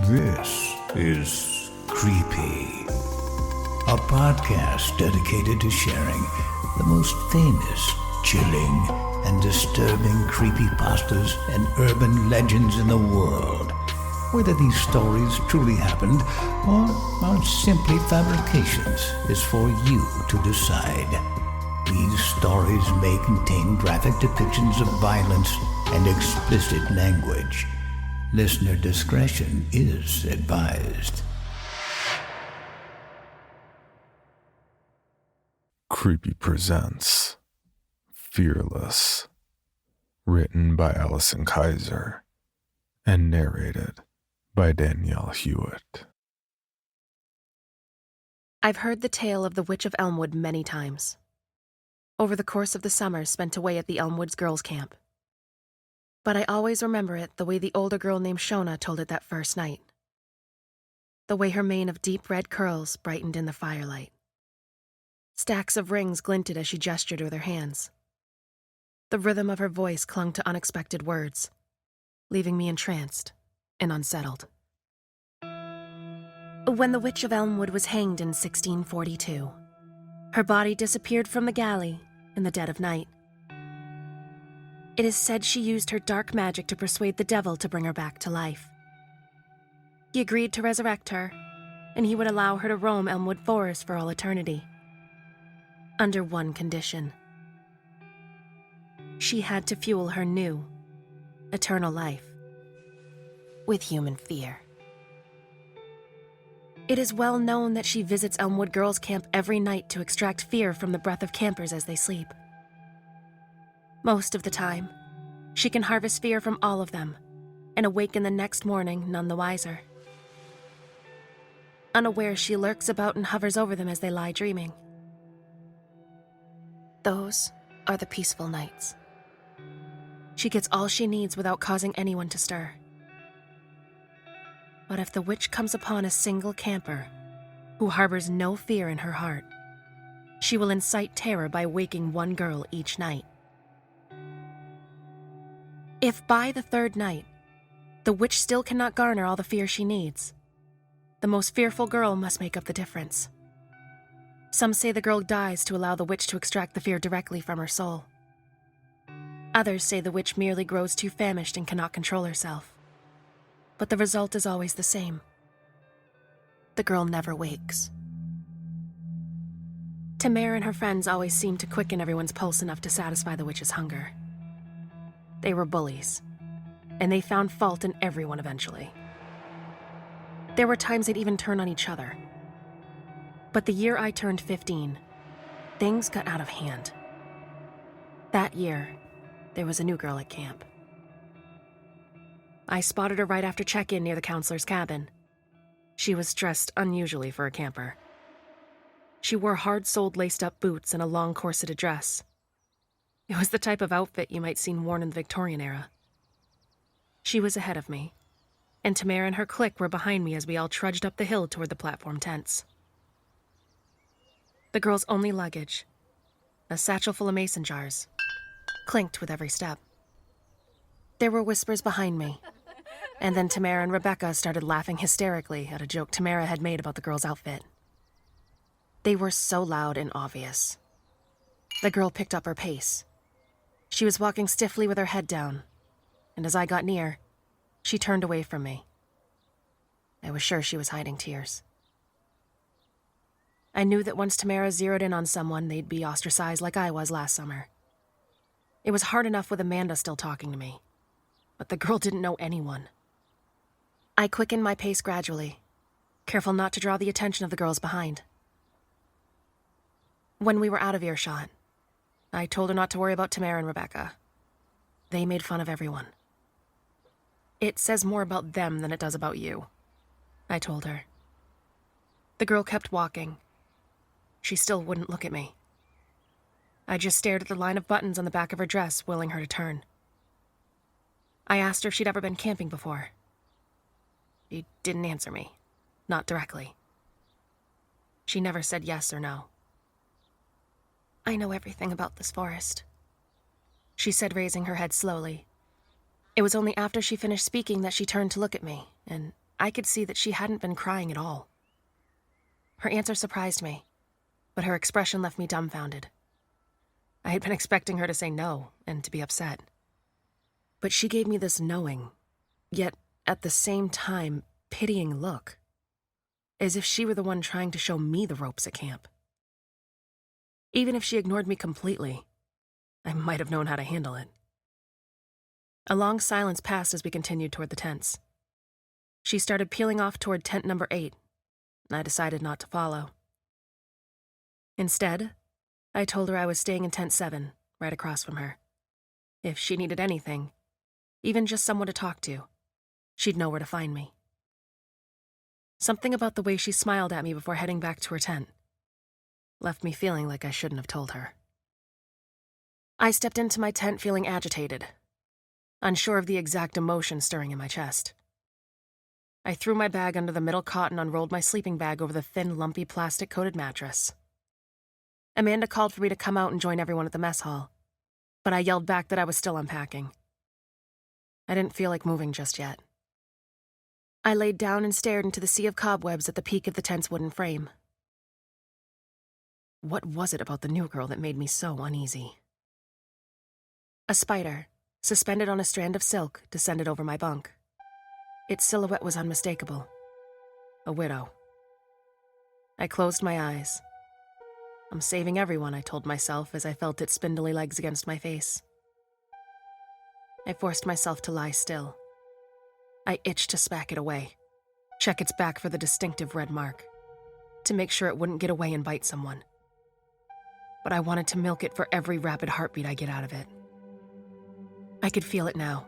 This is Creepy, a podcast dedicated to sharing the most famous, chilling, and disturbing creepypastas and urban legends in the world. Whether these stories truly happened or are simply fabrications is for you to decide. These stories may contain graphic depictions of violence and explicit language. Listener discretion is advised. Creepy presents Fearless, written by Alison Kaiser and narrated by Danielle Hewitt. I've heard the tale of the Witch of Elmwood many times, over the course of the summer spent away at the Elmwoods Girls' Camp. But I always remember it the way the older girl named Shona told it that first night. The way her mane of deep red curls brightened in the firelight. Stacks of rings glinted as she gestured with her hands. The rhythm of her voice clung to unexpected words, leaving me entranced and unsettled. When the Witch of Elmwood was hanged in 1642, her body disappeared from the galley in the dead of night. It is said she used her dark magic to persuade the devil to bring her back to life. He agreed to resurrect her, and he would allow her to roam Elmwood Forest for all eternity. Under one condition. She had to fuel her new, eternal life with human fear. It is well known that she visits Elmwood Girls' Camp every night to extract fear from the breath of campers as they sleep. Most of the time, she can harvest fear from all of them and awaken the next morning none the wiser. Unaware, she lurks about and hovers over them as they lie dreaming. Those are the peaceful nights. She gets all she needs without causing anyone to stir. But if the witch comes upon a single camper who harbors no fear in her heart, she will incite terror by waking one girl each night. If by the third night, the witch still cannot garner all the fear she needs, the most fearful girl must make up the difference. Some say the girl dies to allow the witch to extract the fear directly from her soul. Others say the witch merely grows too famished and cannot control herself. But the result is always the same. The girl never wakes. Tamara and her friends always seemed to quicken everyone's pulse enough to satisfy the witch's hunger. They were bullies, and they found fault in everyone eventually. There were times they'd even turn on each other. But the year I turned 15, things got out of hand. That year, there was a new girl at camp. I spotted her right after check-in near the counselor's cabin. She was dressed unusually for a camper. She wore hard-soled laced-up boots and a long corseted dress. It was the type of outfit you might see worn in the Victorian era. She was ahead of me, and Tamara and her clique were behind me as we all trudged up the hill toward the platform tents. The girl's only luggage, a satchel full of mason jars, clinked with every step. There were whispers behind me, and then Tamara and Rebecca started laughing hysterically at a joke Tamara had made about the girl's outfit. They were so loud and obvious. The girl picked up her pace. She was walking stiffly with her head down, and as I got near, she turned away from me. I was sure she was hiding tears. I knew that once Tamara zeroed in on someone, they'd be ostracized like I was last summer. It was hard enough with Amanda still talking to me, but the girl didn't know anyone. I quickened my pace gradually, careful not to draw the attention of the girls behind. When we were out of earshot, I told her not to worry about Tamara and Rebecca. They made fun of everyone. It says more about them than it does about you, I told her. The girl kept walking. She still wouldn't look at me. I just stared at the line of buttons on the back of her dress, willing her to turn. I asked her if she'd ever been camping before. She didn't answer me, not directly. She never said yes or no. I know everything about this forest, she said, raising her head slowly. It was only after she finished speaking that she turned to look at me, and I could see that she hadn't been crying at all. Her answer surprised me, but her expression left me dumbfounded. I had been expecting her to say no and to be upset. But she gave me this knowing, yet at the same time pitying look, as if she were the one trying to show me the ropes at camp. Even if she ignored me completely, I might have known how to handle it. A long silence passed as we continued toward the tents. She started peeling off toward tent number 8, and I decided not to follow. Instead, I told her I was staying in tent 7, right across from her. If she needed anything, even just someone to talk to, she'd know where to find me. Something about the way she smiled at me before heading back to her tent left me feeling like I shouldn't have told her. I stepped into my tent feeling agitated, unsure of the exact emotion stirring in my chest. I threw my bag under the middle cot and unrolled my sleeping bag over the thin, lumpy, plastic-coated mattress. Amanda called for me to come out and join everyone at the mess hall, but I yelled back that I was still unpacking. I didn't feel like moving just yet. I laid down and stared into the sea of cobwebs at the peak of the tent's wooden frame. What was it about the new girl that made me so uneasy? A spider, suspended on a strand of silk, descended over my bunk. Its silhouette was unmistakable. A widow. I closed my eyes. I'm saving everyone, I told myself as I felt its spindly legs against my face. I forced myself to lie still. I itched to smack it away, check its back for the distinctive red mark, to make sure it wouldn't get away and bite someone. But I wanted to milk it for every rapid heartbeat I get out of it. I could feel it now,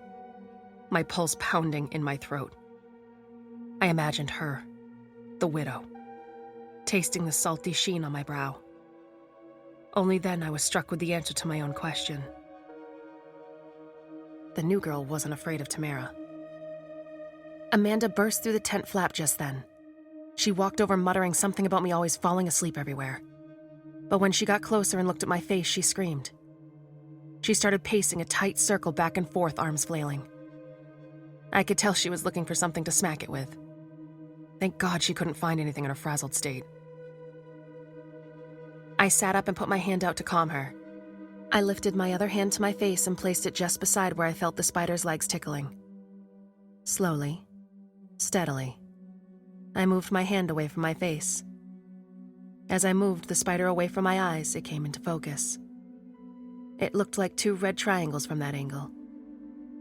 my pulse pounding in my throat. I imagined her, the widow, tasting the salty sheen on my brow. Only then I was struck with the answer to my own question. The new girl wasn't afraid of Tamara. Amanda burst through the tent flap just then. She walked over muttering something about me always falling asleep everywhere. But when she got closer and looked at my face, she screamed. She started pacing a tight circle back and forth, arms flailing. I could tell she was looking for something to smack it with. Thank God she couldn't find anything in her frazzled state. I sat up and put my hand out to calm her. I lifted my other hand to my face and placed it just beside where I felt the spider's legs tickling. Slowly, steadily, I moved my hand away from my face. As I moved the spider away from my eyes, it came into focus. It looked like 2 red triangles from that angle.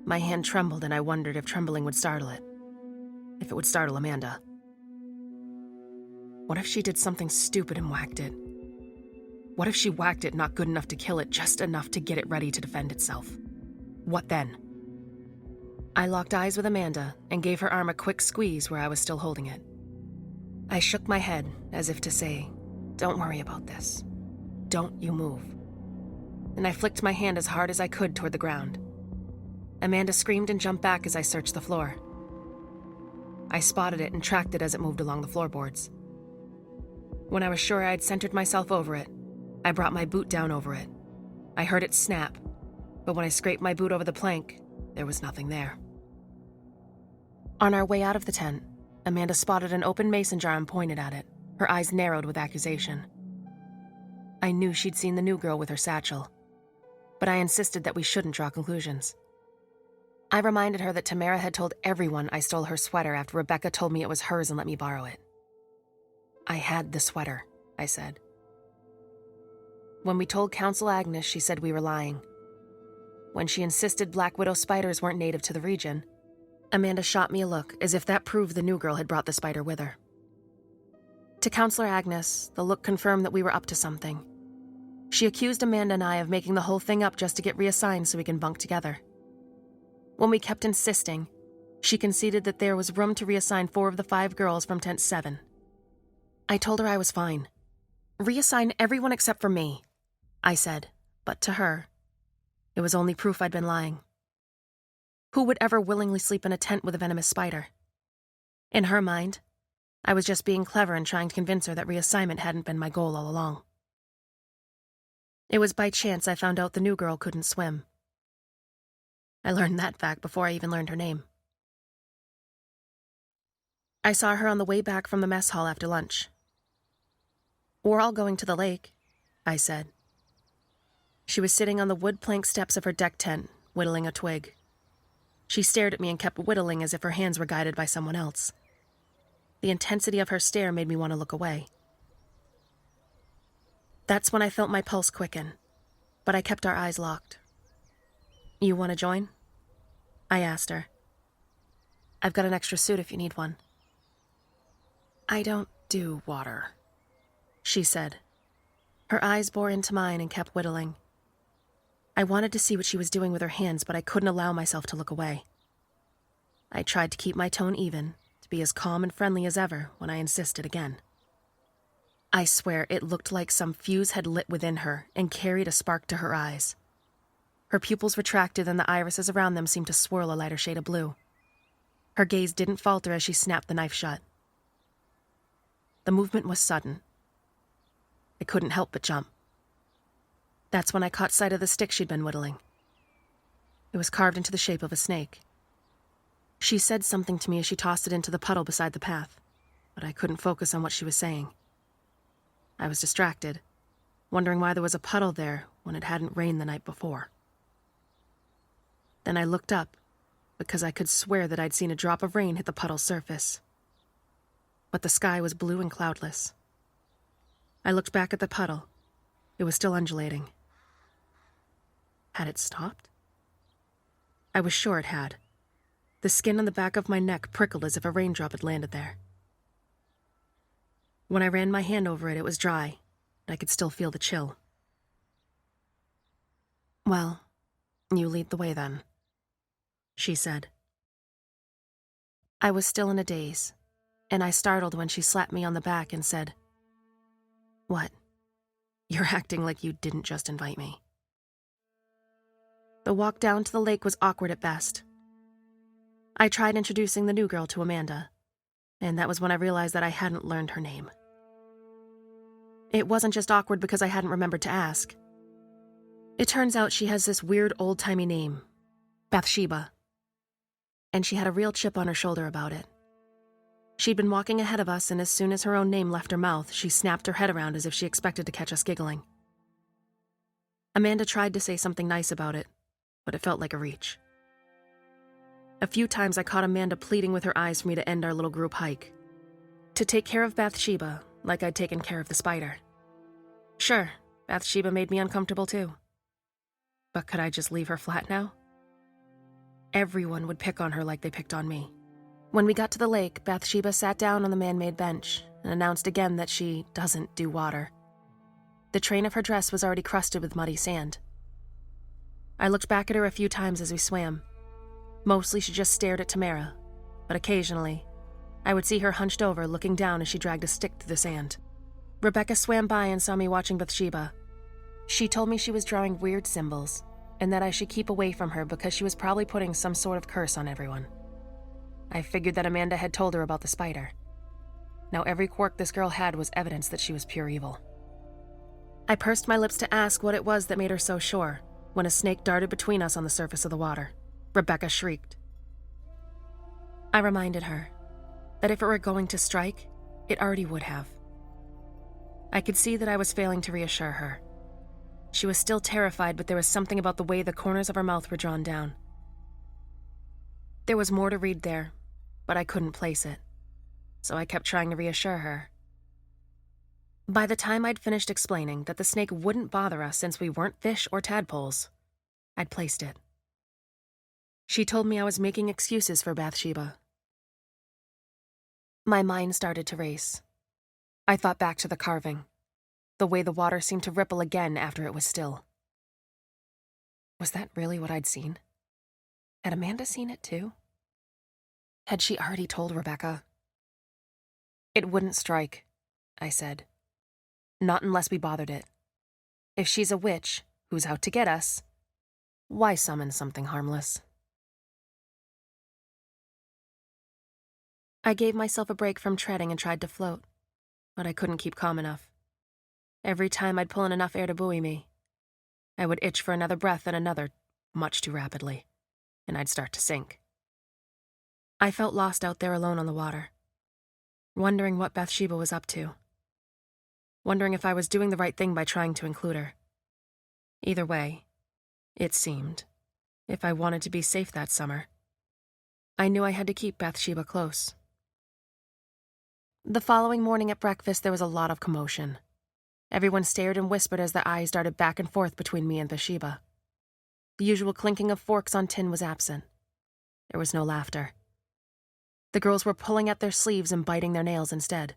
My hand trembled and I wondered if trembling would startle it. If it would startle Amanda. What if she did something stupid and whacked it? What if she whacked it not good enough to kill it, just enough to get it ready to defend itself? What then? I locked eyes with Amanda and gave her arm a quick squeeze where I was still holding it. I shook my head as if to say, "Don't worry about this. Don't you move." And I flicked my hand as hard as I could toward the ground. Amanda screamed and jumped back as I searched the floor. I spotted it and tracked it as it moved along the floorboards. When I was sure I had centered myself over it, I brought my boot down over it. I heard it snap, but when I scraped my boot over the plank, there was nothing there. On our way out of the tent, Amanda spotted an open mason jar and pointed at it, her eyes narrowed with accusation. I knew she'd seen the new girl with her satchel, but I insisted that we shouldn't draw conclusions. I reminded her that Tamara had told everyone I stole her sweater after Rebecca told me it was hers and let me borrow it. I had the sweater, I said. When we told Council Agnes, she said we were lying. When she insisted Black Widow spiders weren't native to the region, Amanda shot me a look as if that proved the new girl had brought the spider with her. To Counselor Agnes, the look confirmed that we were up to something. She accused Amanda and I of making the whole thing up just to get reassigned so we can bunk together. When we kept insisting, she conceded that there was room to reassign 4 of the 5 girls from Tent 7. I told her I was fine. Reassign everyone except for me, I said, but to her, it was only proof I'd been lying. Who would ever willingly sleep in a tent with a venomous spider? In her mind, I was just being clever and trying to convince her that reassignment hadn't been my goal all along. It was by chance I found out the new girl couldn't swim. I learned that fact before I even learned her name. I saw her on the way back from the mess hall after lunch. "We're all going to the lake," I said. She was sitting on the wood plank steps of her deck tent, whittling a twig. She stared at me and kept whittling as if her hands were guided by someone else. The intensity of her stare made me want to look away. That's when I felt my pulse quicken, but I kept our eyes locked. "You want to join?" I asked her. "I've got an extra suit if you need one." "I don't do water," she said. Her eyes bore into mine and kept whittling. I wanted to see what she was doing with her hands, but I couldn't allow myself to look away. I tried to keep my tone even, to be as calm and friendly as ever when I insisted again. I swear it looked like some fuse had lit within her and carried a spark to her eyes. Her pupils retracted and the irises around them seemed to swirl a lighter shade of blue. Her gaze didn't falter as she snapped the knife shut. The movement was sudden. I couldn't help but jump. That's when I caught sight of the stick she'd been whittling. It was carved into the shape of a snake. She said something to me as she tossed it into the puddle beside the path, but I couldn't focus on what she was saying. I was distracted, wondering why there was a puddle there when it hadn't rained the night before. Then I looked up, because I could swear that I'd seen a drop of rain hit the puddle's surface. But the sky was blue and cloudless. I looked back at the puddle. It was still undulating. Had it stopped? I was sure it had. The skin on the back of my neck prickled as if a raindrop had landed there. When I ran my hand over it, it was dry, but I could still feel the chill. "Well, you lead the way then," she said. I was still in a daze, and I startled when she slapped me on the back and said, "What? You're acting like you didn't just invite me." The walk down to the lake was awkward at best. I tried introducing the new girl to Amanda, and that was when I realized that I hadn't learned her name. It wasn't just awkward because I hadn't remembered to ask. It turns out she has this weird old-timey name, Bathsheba, and she had a real chip on her shoulder about it. She'd been walking ahead of us, and as soon as her own name left her mouth, she snapped her head around as if she expected to catch us giggling. Amanda tried to say something nice about it, but it felt like a reach. A few times I caught Amanda pleading with her eyes for me to end our little group hike. To take care of Bathsheba, like I'd taken care of the spider. Sure, Bathsheba made me uncomfortable too. But could I just leave her flat now? Everyone would pick on her like they picked on me. When we got to the lake, Bathsheba sat down on the man-made bench and announced again that she doesn't do water. The train of her dress was already crusted with muddy sand. I looked back at her a few times as we swam. Mostly she just stared at Tamara, but occasionally, I would see her hunched over looking down as she dragged a stick through the sand. Rebecca swam by and saw me watching Bathsheba. She told me she was drawing weird symbols, and that I should keep away from her because she was probably putting some sort of curse on everyone. I figured that Amanda had told her about the spider. Now every quirk this girl had was evidence that she was pure evil. I pursed my lips to ask what it was that made her so sure, when a snake darted between us on the surface of the water. Rebecca shrieked. I reminded her that if it were going to strike, it already would have. I could see that I was failing to reassure her. She was still terrified, but there was something about the way the corners of her mouth were drawn down. There was more to read there, but I couldn't place it, so I kept trying to reassure her. By the time I'd finished explaining that the snake wouldn't bother us since we weren't fish or tadpoles, I'd placed it. She told me I was making excuses for Bathsheba. My mind started to race. I thought back to the carving, the way the water seemed to ripple again after it was still. Was that really what I'd seen? Had Amanda seen it too? Had she already told Rebecca? "It wouldn't strike," I said. "Not unless we bothered it. If she's a witch who's out to get us, why summon something harmless?" I gave myself a break from treading and tried to float, but I couldn't keep calm enough. Every time I'd pull in enough air to buoy me, I would itch for another breath and another, much too rapidly, and I'd start to sink. I felt lost out there alone on the water. wondering what Bathsheba was up to. Wondering if I was doing the right thing by trying to include her. Either way, it seemed, if I wanted to be safe that summer, I knew I had to keep Bathsheba close. The following morning at breakfast, there was a lot of commotion. Everyone stared and whispered as their eyes darted back and forth between me and Bathsheba. The usual clinking of forks on tin was absent. There was no laughter. The girls were pulling at their sleeves and biting their nails instead.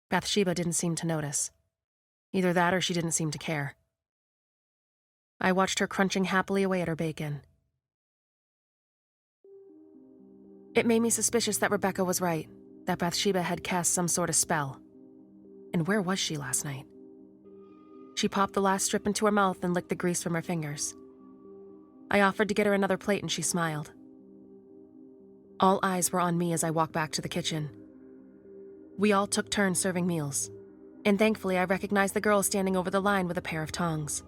Bathsheba didn't seem to notice. Either that or she didn't seem to care. I watched her crunching happily away at her bacon. It made me suspicious that Rebecca was right, that Bathsheba had cast some sort of spell. And where was she last night? She popped the last strip into her mouth and licked the grease from her fingers. I offered to get her another plate and she smiled. All eyes were on me as I walked back to the kitchen. We all took turns serving meals, and thankfully I recognized the girl standing over the line with a pair of tongs.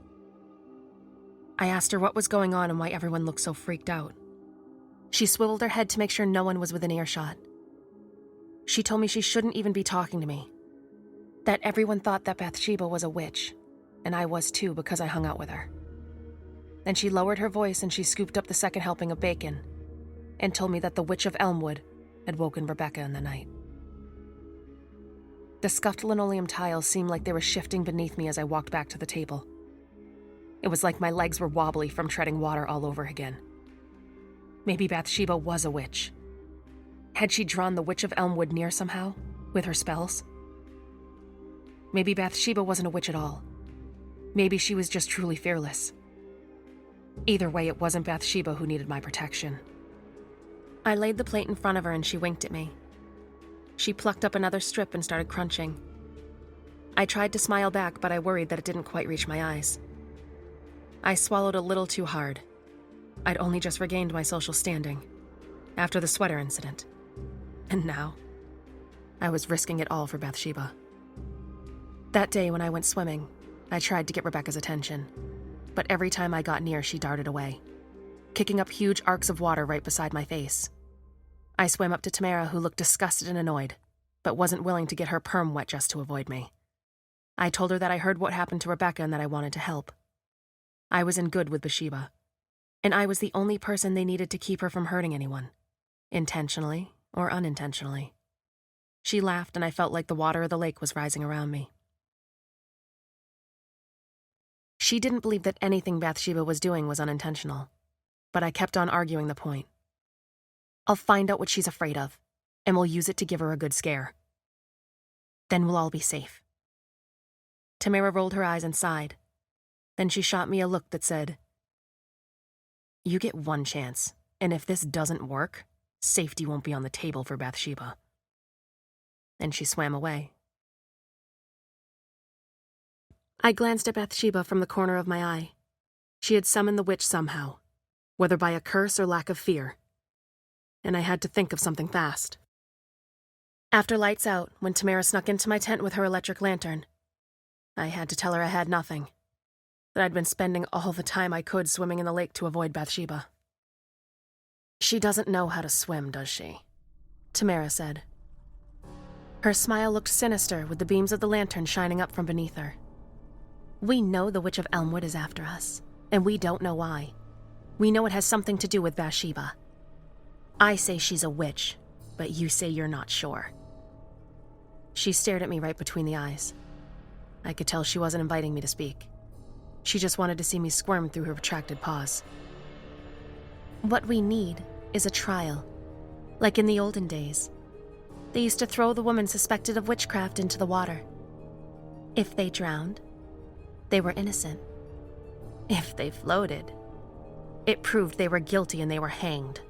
I asked her what was going on and why everyone looked so freaked out. She swiveled her head to make sure no one was within earshot. She told me she shouldn't even be talking to me, that everyone thought that Bathsheba was a witch, and I was too because I hung out with her. Then she lowered her voice and she scooped up the second helping of bacon and told me that the Witch of Elmwood had woken Rebecca in the night. The scuffed linoleum tiles seemed like they were shifting beneath me as I walked back to the table. It was like my legs were wobbly from treading water all over again. Maybe Bathsheba was a witch. Had she drawn the Witch of Elmwood near somehow, with her spells? Maybe Bathsheba wasn't a witch at all. Maybe she was just truly fearless. Either way, it wasn't Bathsheba who needed my protection. I laid the plate in front of her and she winked at me. She plucked up another strip and started crunching. I tried to smile back, but I worried that it didn't quite reach my eyes. I swallowed a little too hard. I'd only just regained my social standing, after the sweater incident. And now, I was risking it all for Bathsheba. That day when I went swimming, I tried to get Rebecca's attention, but every time I got near, she darted away, kicking up huge arcs of water right beside my face. I swam up to Tamara, who looked disgusted and annoyed, but wasn't willing to get her perm wet just to avoid me. I told her that I heard what happened to Rebecca and that I wanted to help. I was in good with Bathsheba, and I was the only person they needed to keep her from hurting anyone, intentionally or unintentionally. She laughed and I felt like the water of the lake was rising around me. She didn't believe that anything Bathsheba was doing was unintentional, but I kept on arguing the point. I'll find out what she's afraid of, and we'll use it to give her a good scare. Then we'll all be safe. Tamara rolled her eyes and sighed. Then she shot me a look that said, "You get one chance, and if this doesn't work, safety won't be on the table for Bathsheba." And she swam away. I glanced at Bathsheba from the corner of my eye. She had summoned the witch somehow, whether by a curse or lack of fear. And I had to think of something fast. After lights out, when Tamara snuck into my tent with her electric lantern, I had to tell her I had nothing, that I'd been spending all the time I could swimming in the lake to avoid Bathsheba. "She doesn't know how to swim, does she?" Tamara said. Her smile looked sinister with the beams of the lantern shining up from beneath her. "We know the Witch of Elmwood is after us, and we don't know why. We know it has something to do with Bathsheba. I say she's a witch, but you say you're not sure." She stared at me right between the eyes. I could tell she wasn't inviting me to speak. She just wanted to see me squirm through her retracted paws. "What we need is a trial, like in the olden days. They used to throw the woman suspected of witchcraft into the water. If they drowned, they were innocent. If they floated, it proved they were guilty and they were hanged.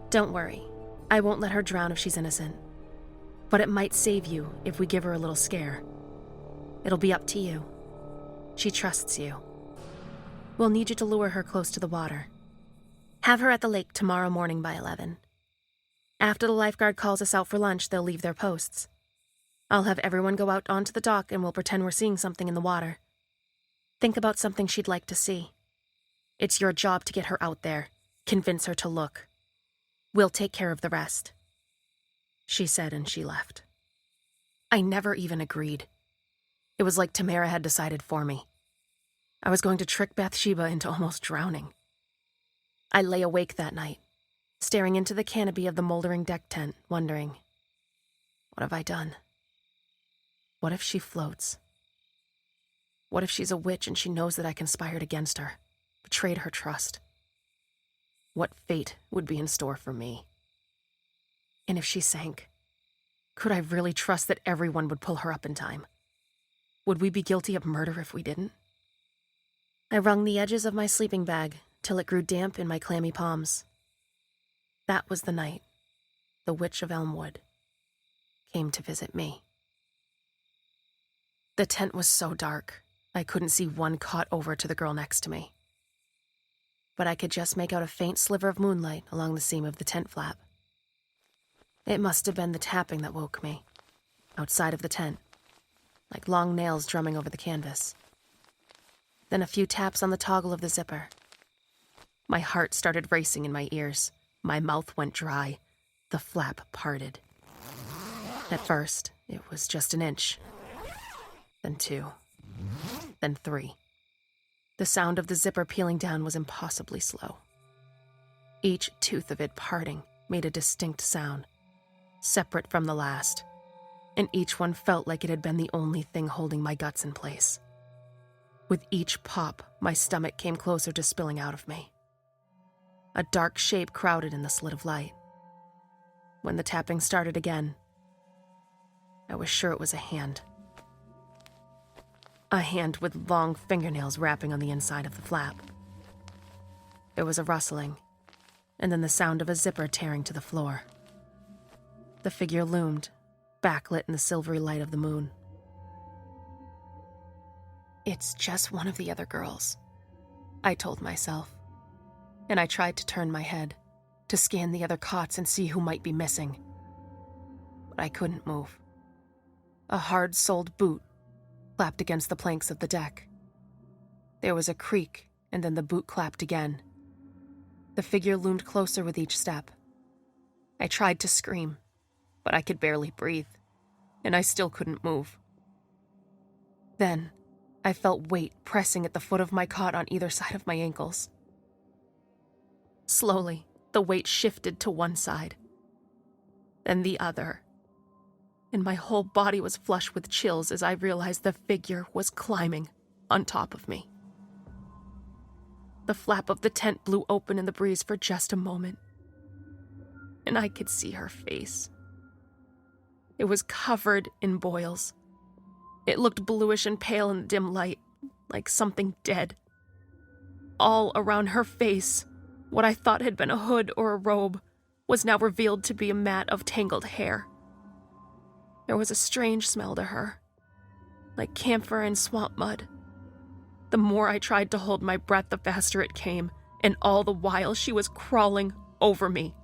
Don't worry, I won't let her drown if she's innocent. But it might save you if we give her a little scare. It'll be up to you. She trusts you. We'll need you to lure her close to the water. Have her at the lake tomorrow morning by 11. After the lifeguard calls us out for lunch, they'll leave their posts. I'll have everyone go out onto the dock and we'll pretend we're seeing something in the water. Think about something she'd like to see. It's your job to get her out there, convince her to look. We'll take care of the rest." she said, and she left. I never even agreed. It was like Tamara had decided for me. I was going to trick Bathsheba into almost drowning. I lay awake that night, staring into the canopy of the moldering deck tent, wondering, what have I done? What if she floats? What if she's a witch and she knows that I conspired against her, betrayed her trust? What fate would be in store for me? And if she sank, could I really trust that everyone would pull her up in time? Would we be guilty of murder if we didn't? I wrung the edges of my sleeping bag till it grew damp in my clammy palms. That was the night the Witch of Elmwood came to visit me. The tent was so dark, I couldn't see one cot over to the girl next to me. But I could just make out a faint sliver of moonlight along the seam of the tent flap. It must have been the tapping that woke me, outside of the tent, like long nails drumming over the canvas. Then a few taps on the toggle of the zipper. My heart started racing in my ears. My mouth went dry. The flap parted. At first, it was just an inch. Then 2. Then 3. The sound of the zipper peeling down was impossibly slow. Each tooth of it parting made a distinct sound, separate from the last, and each one felt like it had been the only thing holding my guts in place. With each pop, my stomach came closer to spilling out of me. A dark shape crowded in the slit of light. When the tapping started again, I was sure it was a hand. A hand with long fingernails wrapping on the inside of the flap. There was a rustling, and then the sound of a zipper tearing to the floor. The figure loomed, backlit in the silvery light of the moon. It's just one of the other girls, I told myself, and I tried to turn my head, to scan the other cots and see who might be missing. But I couldn't move. A hard-soled boot clapped against the planks of the deck. There was a creak, and then the boot clapped again. The figure loomed closer with each step. I tried to scream, but I could barely breathe, and I still couldn't move. Then, I felt weight pressing at the foot of my cot on either side of my ankles. Slowly, the weight shifted to one side, then the other, and my whole body was flush with chills as I realized the figure was climbing on top of me. The flap of the tent blew open in the breeze for just a moment, and I could see her face. It was covered in boils. It looked bluish and pale in the dim light, like something dead. All around her face, what I thought had been a hood or a robe was now revealed to be a mat of tangled hair. There was a strange smell to her, like camphor and swamp mud. The more I tried to hold my breath, the faster it came, and all the while she was crawling over me,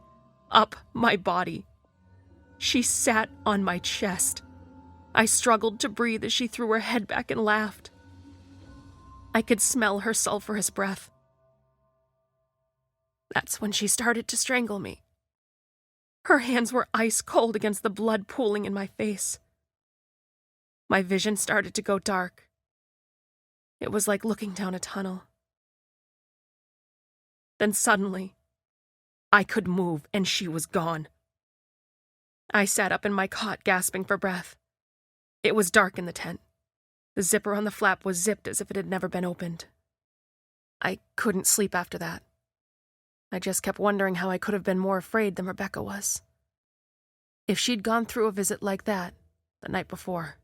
up my body. She sat on my chest. I struggled to breathe as she threw her head back and laughed. I could smell her sulfurous breath. That's when she started to strangle me. Her hands were ice cold against the blood pooling in my face. My vision started to go dark. It was like looking down a tunnel. Then suddenly, I could move and she was gone. I sat up in my cot, gasping for breath. It was dark in the tent. The zipper on the flap was zipped as if it had never been opened. I couldn't sleep after that. I just kept wondering how I could have been more afraid than Rebecca was. If she'd gone through a visit like that the night before.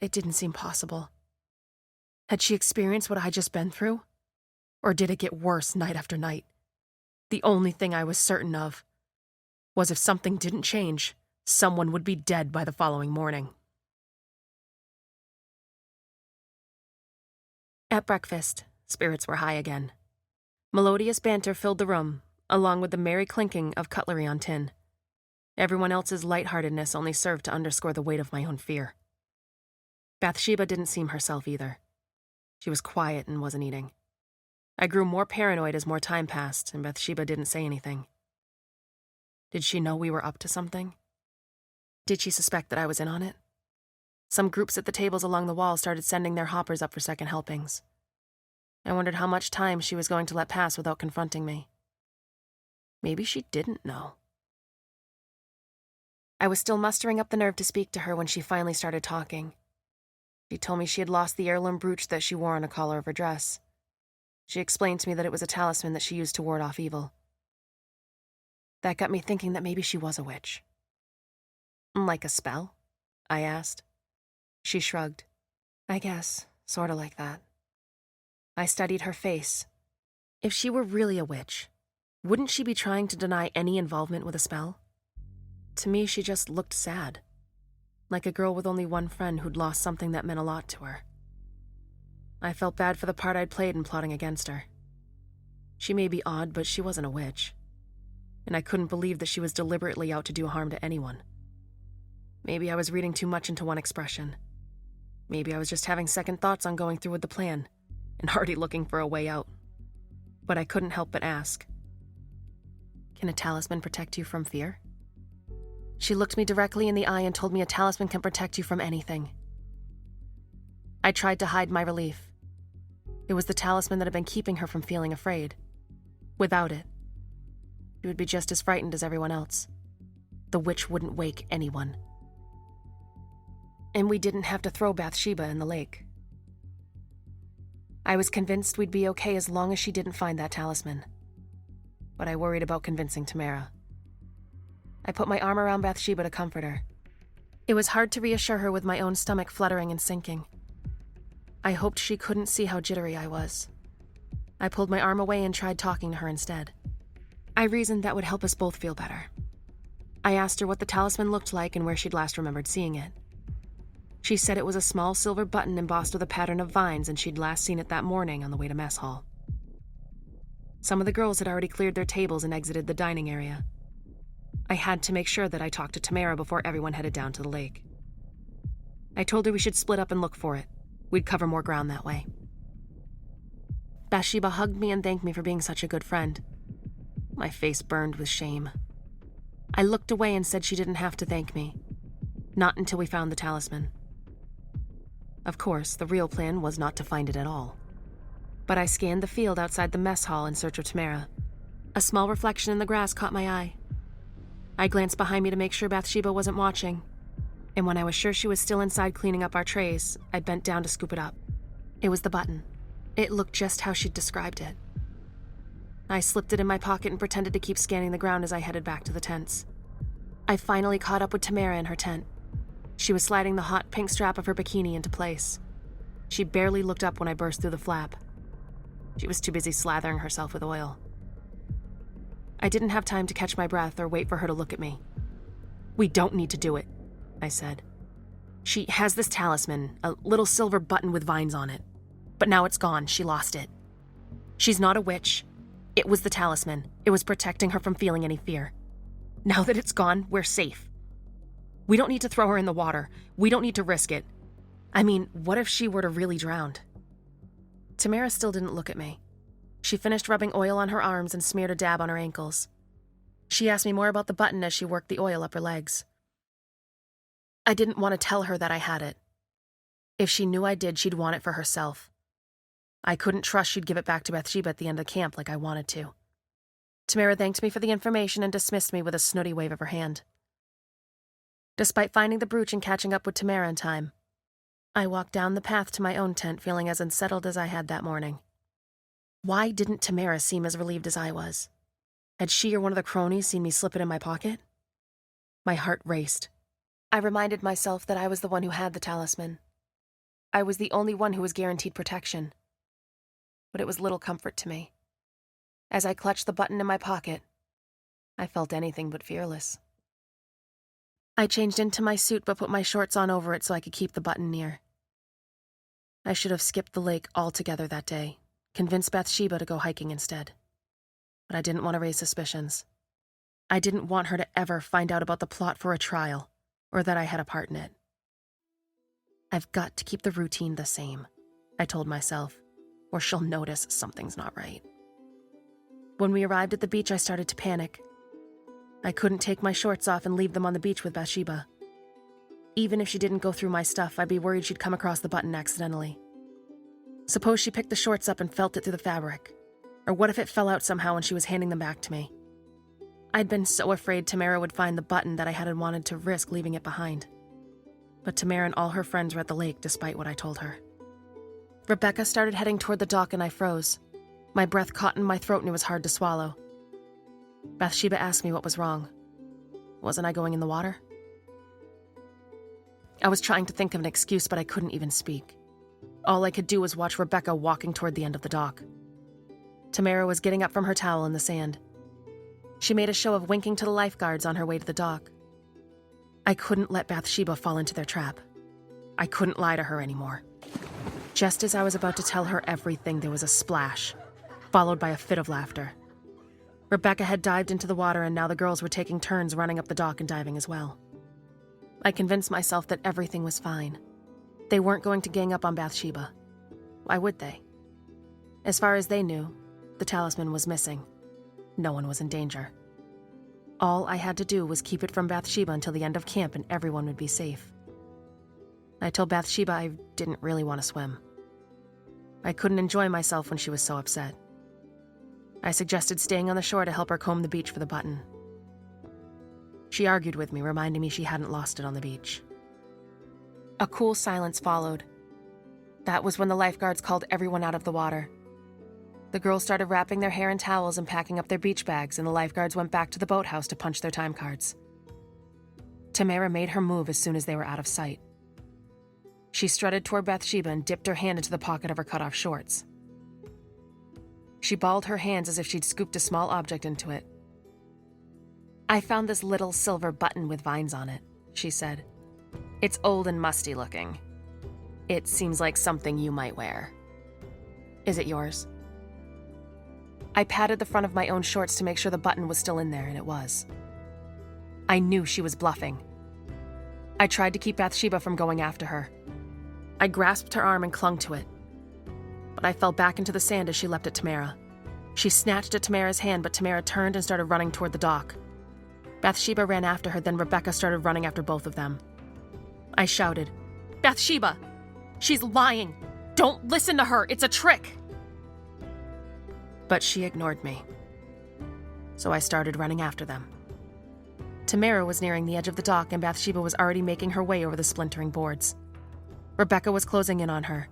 It didn't seem possible. Had she experienced what I'd just been through? Or did it get worse night after night? The only thing I was certain of was if something didn't change, someone would be dead by the following morning. At breakfast, spirits were high again. Melodious banter filled the room, along with the merry clinking of cutlery on tin. Everyone else's lightheartedness only served to underscore the weight of my own fear. Bathsheba didn't seem herself either. She was quiet and wasn't eating. I grew more paranoid as more time passed, and Bathsheba didn't say anything. Did she know we were up to something? Did she suspect that I was in on it? Some groups at the tables along the wall started sending their hoppers up for second helpings. I wondered how much time she was going to let pass without confronting me. Maybe she didn't know. I was still mustering up the nerve to speak to her when she finally started talking. She told me she had lost the heirloom brooch that she wore on a collar of her dress. She explained to me that it was a talisman that she used to ward off evil. That got me thinking that maybe she was a witch. Like a spell? I asked. She shrugged. I guess, sorta like that. I studied her face. If she were really a witch, wouldn't she be trying to deny any involvement with a spell? To me, she just looked sad. Like a girl with only one friend who'd lost something that meant a lot to her. I felt bad for the part I'd played in plotting against her. She may be odd, but she wasn't a witch. And I couldn't believe that she was deliberately out to do harm to anyone. Maybe I was reading too much into one expression. Maybe I was just having second thoughts on going through with the plan, and already looking for a way out. But I couldn't help but ask. Can a talisman protect you from fear? She looked me directly in the eye and told me a talisman can protect you from anything. I tried to hide my relief. It was the talisman that had been keeping her from feeling afraid. Without it, she would be just as frightened as everyone else. The witch wouldn't wake anyone. And we didn't have to throw Bathsheba in the lake. I was convinced we'd be okay as long as she didn't find that talisman. But I worried about convincing Tamara. I put my arm around Bathsheba to comfort her. It was hard to reassure her with my own stomach fluttering and sinking. I hoped she couldn't see how jittery I was. I pulled my arm away and tried talking to her instead. I reasoned that would help us both feel better. I asked her what the talisman looked like and where she'd last remembered seeing it. She said it was a small silver button embossed with a pattern of vines, and she'd last seen it that morning on the way to mess hall. Some of the girls had already cleared their tables and exited the dining area. I had to make sure that I talked to Tamara before everyone headed down to the lake. I told her we should split up and look for it. We'd cover more ground that way. Bathsheba hugged me and thanked me for being such a good friend. My face burned with shame. I looked away and said she didn't have to thank me. Not until we found the talisman. Of course, the real plan was not to find it at all. But I scanned the field outside the mess hall in search of Tamara. A small reflection in the grass caught my eye. I glanced behind me to make sure Bathsheba wasn't watching, and when I was sure she was still inside cleaning up our trays, I bent down to scoop it up. It was the button. It looked just how she'd described it. I slipped it in my pocket and pretended to keep scanning the ground as I headed back to the tents. I finally caught up with Tamara in her tent. She was sliding the hot pink strap of her bikini into place. She barely looked up when I burst through the flap. She was too busy slathering herself with oil. I didn't have time to catch my breath or wait for her to look at me. "We don't need to do it," I said. "She has this talisman, a little silver button with vines on it. But now it's gone. She lost it. She's not a witch. It was the talisman. It was protecting her from feeling any fear. Now that it's gone, we're safe. We don't need to throw her in the water. We don't need to risk it. I mean, what if she were to really drown?" Tamara still didn't look at me. She finished rubbing oil on her arms and smeared a dab on her ankles. She asked me more about the button as she worked the oil up her legs. I didn't want to tell her that I had it. If she knew I did, she'd want it for herself. I couldn't trust she'd give it back to Bathsheba at the end of the camp like I wanted to. Tamara thanked me for the information and dismissed me with a snooty wave of her hand. Despite finding the brooch and catching up with Tamara in time, I walked down the path to my own tent feeling as unsettled as I had that morning. Why didn't Tamara seem as relieved as I was? Had she or one of the cronies seen me slip it in my pocket? My heart raced. I reminded myself that I was the one who had the talisman. I was the only one who was guaranteed protection. But it was little comfort to me. As I clutched the button in my pocket, I felt anything but fearless. I changed into my suit but put my shorts on over it so I could keep the button near. I should have skipped the lake altogether that day, convinced Bathsheba to go hiking instead. But I didn't want to raise suspicions. I didn't want her to ever find out about the plot for a trial, or that I had a part in it. I've got to keep the routine the same, I told myself, or she'll notice something's not right. When we arrived at the beach, I started to panic. I couldn't take my shorts off and leave them on the beach with Bathsheba. Even if she didn't go through my stuff, I'd be worried she'd come across the button accidentally. Suppose she picked the shorts up and felt it through the fabric. Or what if it fell out somehow when she was handing them back to me? I'd been so afraid Tamara would find the button that I hadn't wanted to risk leaving it behind. But Tamara and all her friends were at the lake despite what I told her. Rebecca started heading toward the dock and I froze. My breath caught in my throat and it was hard to swallow. Bathsheba asked me what was wrong. Wasn't I going in the water? I was trying to think of an excuse, but I couldn't even speak. All I could do was watch Rebecca walking toward the end of the dock. Tamara was getting up from her towel in the sand. She made a show of winking to the lifeguards on her way to the dock. I couldn't let Bathsheba fall into their trap. I couldn't lie to her anymore. Just as I was about to tell her everything, there was a splash, followed by a fit of laughter. Rebecca had dived into the water and now the girls were taking turns running up the dock and diving as well. I convinced myself that everything was fine. They weren't going to gang up on Bathsheba. Why would they? As far as they knew, the talisman was missing. No one was in danger. All I had to do was keep it from Bathsheba until the end of camp and everyone would be safe. I told Bathsheba I didn't really want to swim. I couldn't enjoy myself when she was so upset. I suggested staying on the shore to help her comb the beach for the button. She argued with me, reminding me she hadn't lost it on the beach. A cool silence followed. That was when the lifeguards called everyone out of the water. The girls started wrapping their hair in towels and packing up their beach bags, and the lifeguards went back to the boathouse to punch their time cards. Tamara made her move as soon as they were out of sight. She strutted toward Bathsheba and dipped her hand into the pocket of her cut-off shorts. She balled her hands as if she'd scooped a small object into it. "I found this little silver button with vines on it," she said. "It's old and musty looking. It seems like something you might wear. Is it yours?" I patted the front of my own shorts to make sure the button was still in there, and it was. I knew she was bluffing. I tried to keep Bathsheba from going after her. I grasped her arm and clung to it. But I fell back into the sand as she leapt at Tamara. She snatched at Tamara's hand, but Tamara turned and started running toward the dock. Bathsheba ran after her, then Rebecca started running after both of them. I shouted, "Bathsheba! She's lying! Don't listen to her! It's a trick!" But she ignored me. So I started running after them. Tamara was nearing the edge of the dock and Bathsheba was already making her way over the splintering boards. Rebecca was closing in on her.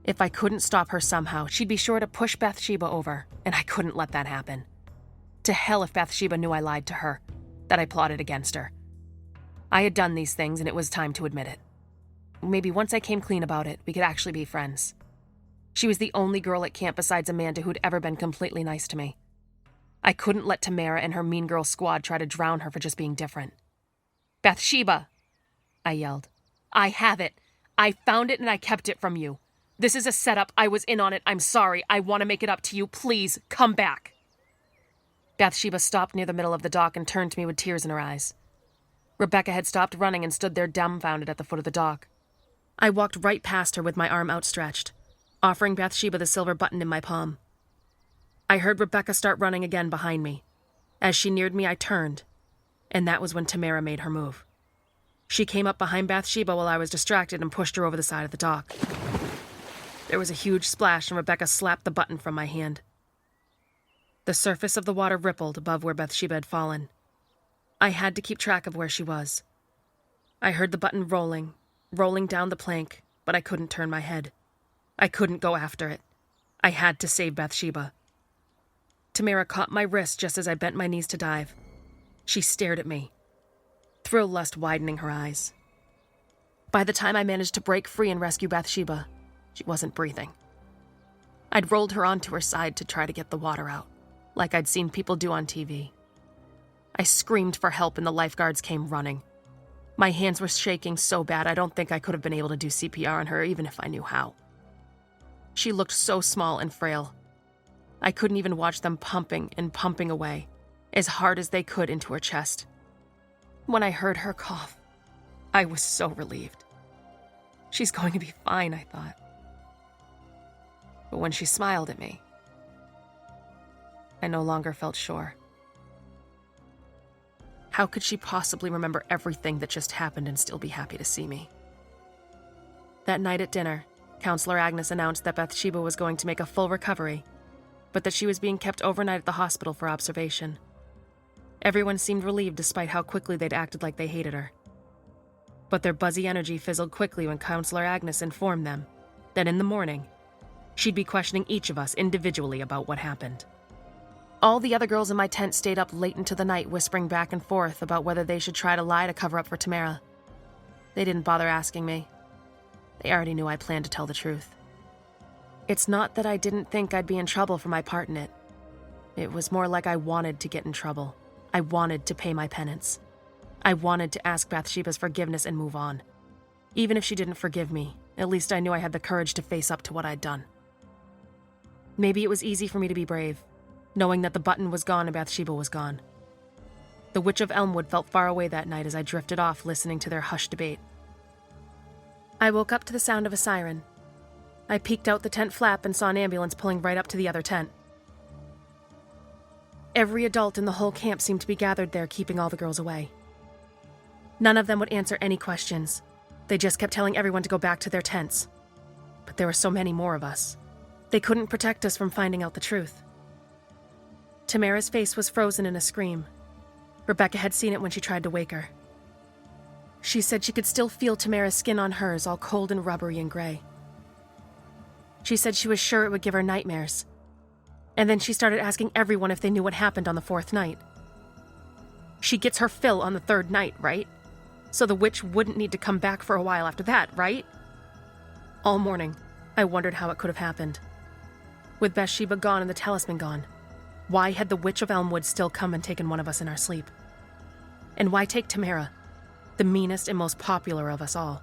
If I couldn't stop her somehow, she'd be sure to push Bathsheba over, and I couldn't let that happen. To hell if Bathsheba knew I lied to her, that I plotted against her. I had done these things and it was time to admit it. Maybe once I came clean about it, we could actually be friends. She was the only girl at camp besides Amanda who'd ever been completely nice to me. I couldn't let Tamara and her mean girl squad try to drown her for just being different. "Bathsheba!" I yelled. "I have it. I found it and I kept it from you. This is a setup. I was in on it. I'm sorry. I want to make it up to you. Please, come back." Bathsheba stopped near the middle of the dock and turned to me with tears in her eyes. Rebecca had stopped running and stood there dumbfounded at the foot of the dock. I walked right past her with my arm outstretched, offering Bathsheba the silver button in my palm. I heard Rebecca start running again behind me. As she neared me, I turned, and that was when Tamara made her move. She came up behind Bathsheba while I was distracted and pushed her over the side of the dock. There was a huge splash and Rebecca slapped the button from my hand. The surface of the water rippled above where Bathsheba had fallen. I had to keep track of where she was. I heard the button rolling down the plank, but I couldn't turn my head. I couldn't go after it. I had to save Bathsheba. Tamara caught my wrist just as I bent my knees to dive. She stared at me, thrill lust widening her eyes. By the time I managed to break free and rescue Bathsheba, she wasn't breathing. I'd rolled her onto her side to try to get the water out, like I'd seen people do on TV. I screamed for help and the lifeguards came running. My hands were shaking so bad I don't think I could have been able to do CPR on her even if I knew how. She looked so small and frail. I couldn't even watch them pumping and pumping away, as hard as they could into her chest. When I heard her cough, I was so relieved. She's going to be fine, I thought. But when she smiled at me, I no longer felt sure. How could she possibly remember everything that just happened and still be happy to see me? That night at dinner, Counselor Agnes announced that Bathsheba was going to make a full recovery, but that she was being kept overnight at the hospital for observation. Everyone seemed relieved despite how quickly they'd acted like they hated her. But their buzzy energy fizzled quickly when Counselor Agnes informed them that in the morning, she'd be questioning each of us individually about what happened. All the other girls in my tent stayed up late into the night whispering back and forth about whether they should try to lie to cover up for Tamara. They didn't bother asking me. They already knew I planned to tell the truth. It's not that I didn't think I'd be in trouble for my part in it. It was more like I wanted to get in trouble. I wanted to pay my penance. I wanted to ask Bathsheba's forgiveness and move on. Even if she didn't forgive me, at least I knew I had the courage to face up to what I'd done. Maybe it was easy for me to be brave, knowing that the button was gone and Bathsheba was gone. The Witch of Elmwood felt far away that night as I drifted off listening to their hushed debate. I woke up to the sound of a siren. I peeked out the tent flap and saw an ambulance pulling right up to the other tent. Every adult in the whole camp seemed to be gathered there, keeping all the girls away. None of them would answer any questions. They just kept telling everyone to go back to their tents. But there were so many more of us. They couldn't protect us from finding out the truth. Tamara's face was frozen in a scream. Rebecca had seen it when she tried to wake her. She said she could still feel Tamara's skin on hers, all cold and rubbery and gray. She said she was sure it would give her nightmares. And then she started asking everyone if they knew what happened on the 4th night. She gets her fill on the 3rd night, right? So the witch wouldn't need to come back for a while after that, right? All morning, I wondered how it could have happened. With Bathsheba gone and the talisman gone, why had the Witch of Elmwood still come and taken one of us in our sleep? And why take Tamara, the meanest and most popular of us all?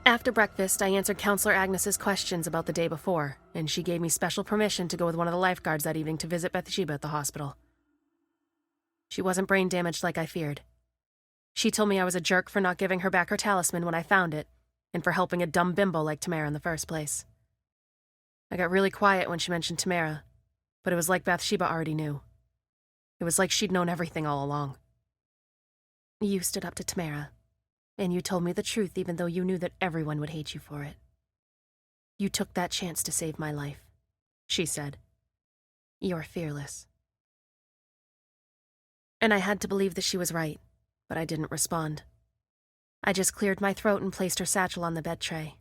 After breakfast, I answered Counselor Agnes's questions about the day before, and she gave me special permission to go with one of the lifeguards that evening to visit Bathsheba at the hospital. She wasn't brain damaged like I feared. She told me I was a jerk for not giving her back her talisman when I found it, and for helping a dumb bimbo like Tamara in the first place. I got really quiet when she mentioned Tamara, but it was like Bathsheba already knew. It was like she'd known everything all along. You stood up to Tamara, and you told me the truth even though you knew that everyone would hate you for it. You took that chance to save my life, she said. You're fearless. And I had to believe that she was right, but I didn't respond. I just cleared my throat and placed her satchel on the bed tray.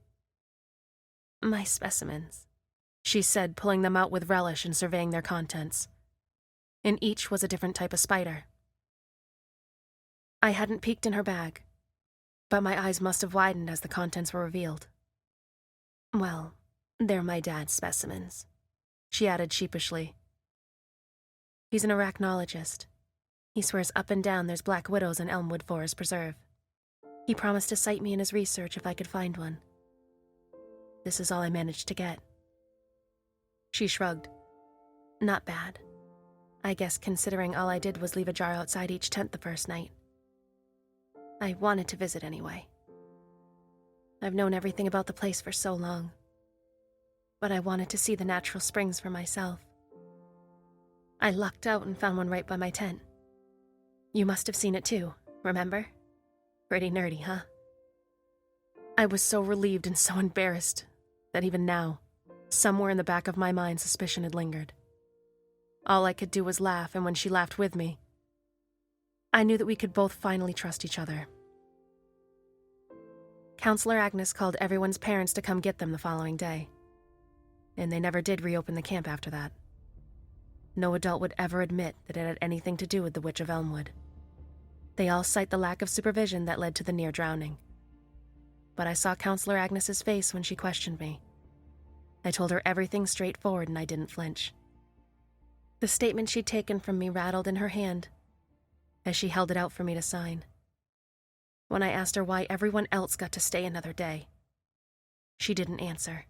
My specimens, she said, pulling them out with relish and surveying their contents. In each was a different type of spider. I hadn't peeked in her bag, but my eyes must have widened as the contents were revealed. Well, they're my dad's specimens, she added sheepishly. He's an arachnologist. He swears up and down there's black widows in Elmwood Forest Preserve. He promised to cite me in his research if I could find one. This is all I managed to get. She shrugged. Not bad. I guess considering all I did was leave a jar outside each tent the first night. I wanted to visit anyway. I've known everything about the place for so long. But I wanted to see the natural springs for myself. I lucked out and found one right by my tent. You must have seen it too, remember? Pretty nerdy, huh? I was so relieved and so embarrassed that even now, somewhere in the back of my mind, suspicion had lingered. All I could do was laugh, and when she laughed with me, I knew that we could both finally trust each other. Counselor Agnes called everyone's parents to come get them the following day, and they never did reopen the camp after that. No adult would ever admit that it had anything to do with the Witch of Elmwood. They all cite the lack of supervision that led to the near drowning. But I saw Counselor Agnes's face when she questioned me. I told her everything straightforward and I didn't flinch. The statement she'd taken from me rattled in her hand as she held it out for me to sign. When I asked her why everyone else got to stay another day, she didn't answer.